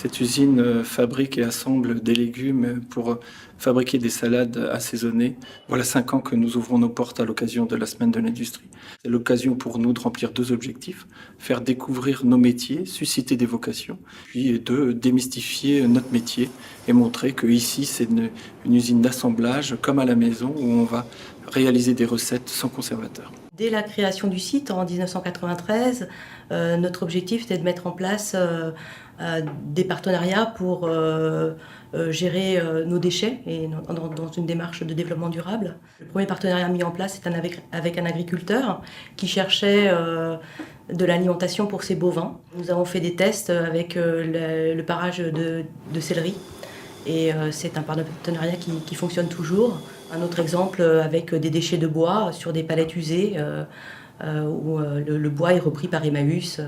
Cette usine fabrique et assemble des légumes pour fabriquer des salades assaisonnées. Voilà 5 ans que nous ouvrons nos portes à l'occasion de la Semaine de l'Industrie. C'est l'occasion pour nous de remplir 2 objectifs: faire découvrir nos métiers, susciter des vocations, puis de démystifier notre métier et montrer qu'ici c'est une usine d'assemblage comme à la maison où on va réaliser des recettes sans conservateur. Dès la création du site en 1993, notre objectif était de mettre en place des partenariats pour gérer nos déchets et dans une démarche de développement durable. Le premier partenariat mis en place est avec un agriculteur qui cherchait de l'alimentation pour ses bovins. Nous avons fait des tests avec le parage de céleri et c'est un partenariat qui fonctionne toujours. Un autre exemple avec des déchets de bois sur des palettes usées où le bois est repris par Emmaüs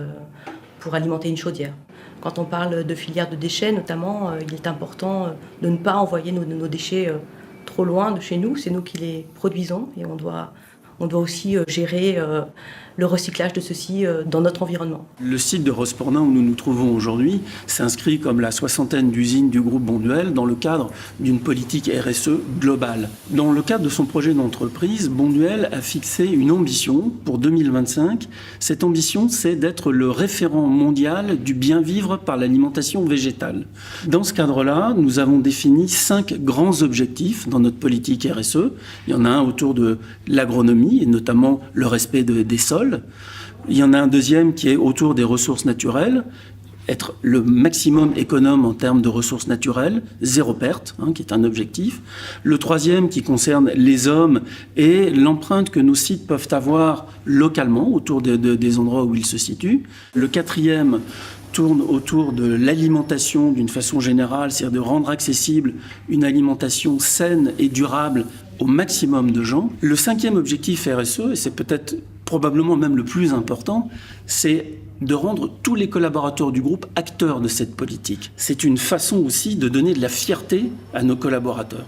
pour alimenter une chaudière. Quand on parle de filière de déchets notamment, il est important de ne pas envoyer nos déchets trop loin de chez nous. C'est nous qui les produisons et on doit aussi gérer le recyclage de ceux-ci dans notre environnement. Le site de Rospornin où nous nous trouvons aujourd'hui s'inscrit comme la 60aine d'usines du groupe Bonduelle dans le cadre d'une politique RSE globale. Dans le cadre de son projet d'entreprise, Bonduelle a fixé une ambition pour 2025. Cette ambition, c'est d'être le référent mondial du bien vivre par l'alimentation végétale. Dans ce cadre-là, nous avons défini 5 grands objectifs dans notre politique RSE. Il y en a un autour de l'agronomie et notamment le respect des sols. Il y en a un deuxième qui est autour des ressources naturelles, être le maximum économe en termes de ressources naturelles, 0 perte, qui est un objectif. Le troisième qui concerne les hommes et l'empreinte que nos sites peuvent avoir localement autour des endroits où ils se situent. Le quatrième tourne autour de l'alimentation d'une façon générale, c'est-à-dire de rendre accessible une alimentation saine et durable au maximum de gens. Le 5e objectif RSE, et c'est peut-être probablement même le plus important, c'est de rendre tous les collaborateurs du groupe acteurs de cette politique. C'est une façon aussi de donner de la fierté à nos collaborateurs.